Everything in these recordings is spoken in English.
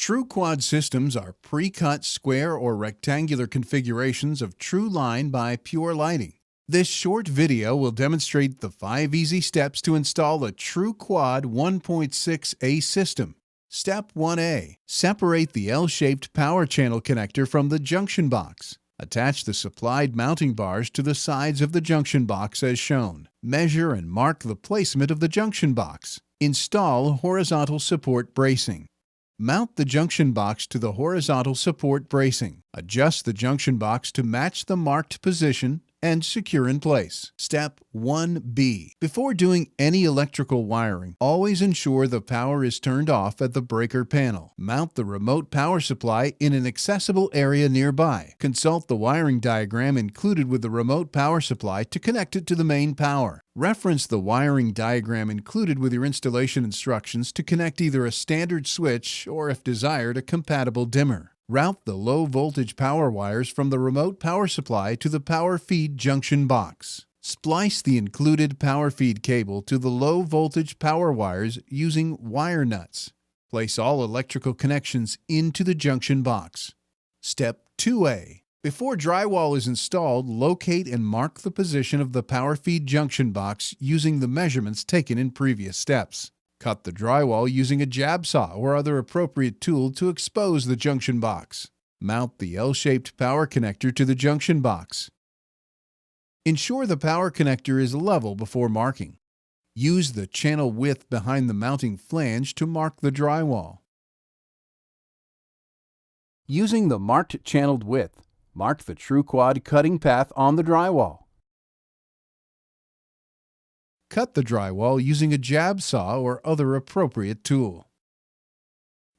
TruQuad systems are pre-cut square or rectangular configurations of TruLine by Pure Lighting. This short video will demonstrate the 5 easy steps to install a TruQuad 1.6A system. Step 1A. Separate the L-shaped power channel connector from the junction box. Attach the supplied mounting bars to the sides of the junction box as shown. Measure and mark the placement of the junction box. Install horizontal support bracing. Mount the junction box to the horizontal support bracing. Adjust the junction box to match the marked position and secure in place. Step 1B. Before doing any electrical wiring, always ensure the power is turned off at the breaker panel. Mount the remote power supply in an accessible area nearby. Consult the wiring diagram included with the remote power supply to connect it to the main power. Reference the wiring diagram included with your installation instructions to connect either a standard switch or, if desired, a compatible dimmer. Route the low-voltage power wires from the remote power supply to the power feed junction box. Splice the included power feed cable to the low-voltage power wires using wire nuts. Place all electrical connections into the junction box. Step 2A. Before drywall is installed, locate and mark the position of the power feed junction box using the measurements taken in previous steps. Cut the drywall using a jab saw or other appropriate tool to expose the junction box. Mount the L-shaped power connector to the junction box. Ensure the power connector is level before marking. Use the channel width behind the mounting flange to mark the drywall. Using the marked channeled width, mark the TruQuad cutting path on the drywall. Cut the drywall using a jab saw or other appropriate tool.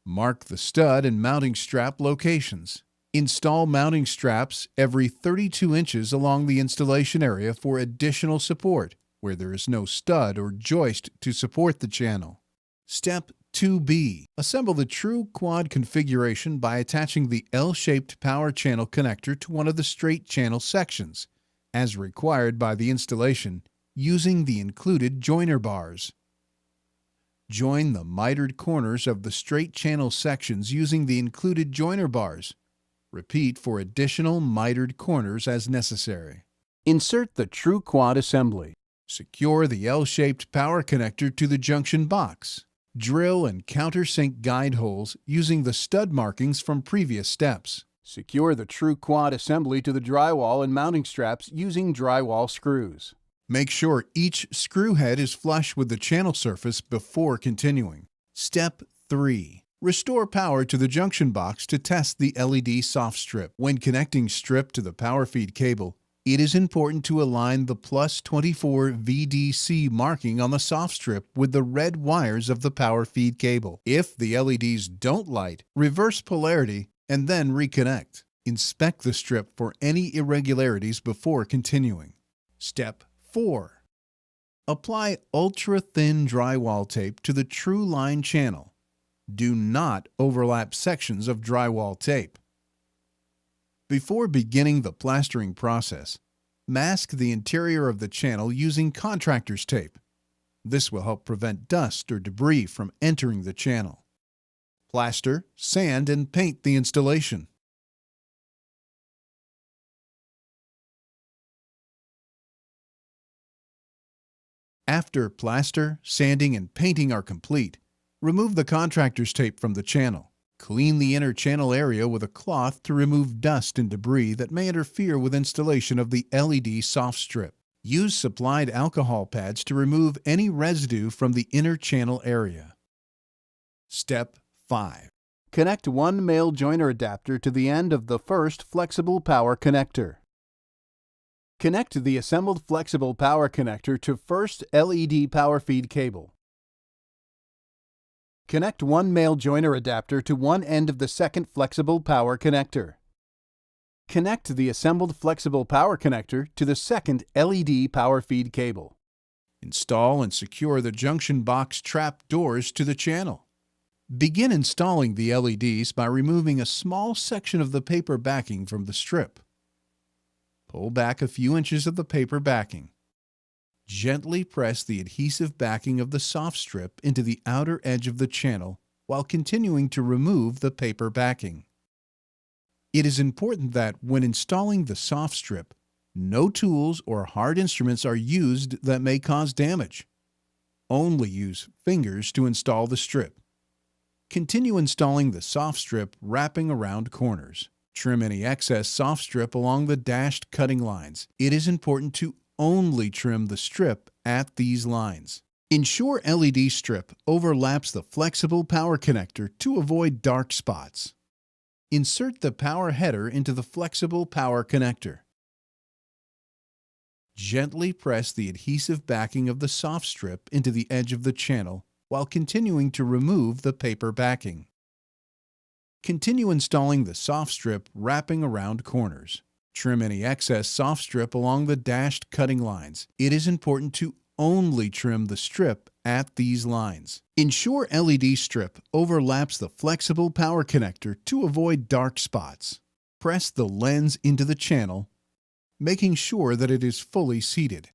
Mark the stud and mounting strap locations. Install mounting straps every 32 inches along the installation area for additional support where there is no stud or joist to support the channel. Step 2B. Assemble the TruQuad configuration by attaching the L-shaped power channel connector to one of the straight channel sections, as required by the installation, using the included joiner bars. Join the mitered corners of the straight channel sections using the included joiner bars. Repeat for additional mitered corners as necessary. Insert the TruQuad assembly. Secure the L-shaped power connector to the junction box. Drill and countersink guide holes using the stud markings from previous steps. Secure the TruQuad assembly to the drywall and mounting straps using drywall screws. Make sure each screw head is flush with the channel surface before continuing. Step 3. Restore power to the junction box to test the LED soft strip. When connecting strip to the power feed cable, it is important to align the plus 24 VDC marking on the soft strip with the red wires of the power feed cable. If the LEDs don't light, reverse polarity and then reconnect. Inspect the strip for any irregularities before continuing. Step 4. Apply ultra-thin drywall tape to the TruLine channel. Do not overlap sections of drywall tape. Before beginning the plastering process, mask the interior of the channel using contractor's tape. This will help prevent dust or debris from entering the channel. Plaster, sand, and paint the installation. After plaster, sanding, and painting are complete, remove the contractor's tape from the channel. Clean the inner channel area with a cloth to remove dust and debris that may interfere with installation of the LED soft strip. Use supplied alcohol pads to remove any residue from the inner channel area. Step 5. Connect one male joiner adapter to the end of the first flexible power connector. Connect the assembled flexible power connector to first LED power feed cable. Connect one male joiner adapter to one end of the second flexible power connector. Connect the assembled flexible power connector to the second LED power feed cable. Install and secure the junction box trap doors to the channel. Begin installing the LEDs by removing a small section of the paper backing from the strip. Pull back a few inches of the paper backing. Gently press the adhesive backing of the soft strip into the outer edge of the channel while continuing to remove the paper backing. It is important that when installing the soft strip, no tools or hard instruments are used that may cause damage. Only use fingers to install the strip. Continue installing the soft strip wrapping around corners. Trim any excess soft strip along the dashed cutting lines. It is important to only trim the strip at these lines. Ensure LED strip overlaps the flexible power connector to avoid dark spots. Insert the power header into the flexible power connector. Gently press the adhesive backing of the soft strip into the edge of the channel while continuing to remove the paper backing. Continue installing the soft strip wrapping around corners. Trim any excess soft strip along the dashed cutting lines. It is important to only trim the strip at these lines. Ensure LED strip overlaps the flexible power connector to avoid dark spots. Press the lens into the channel, making sure that it is fully seated.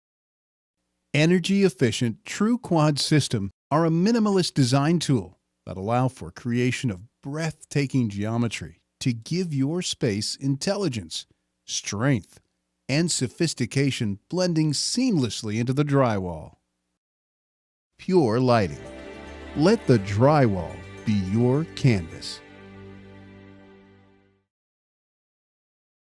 Energy-efficient TruQuad systems are a minimalist design tool that allow for creation of breathtaking geometry to give your space intelligence, strength, and sophistication blending seamlessly into the drywall. Pure lighting. Let the drywall be your canvas.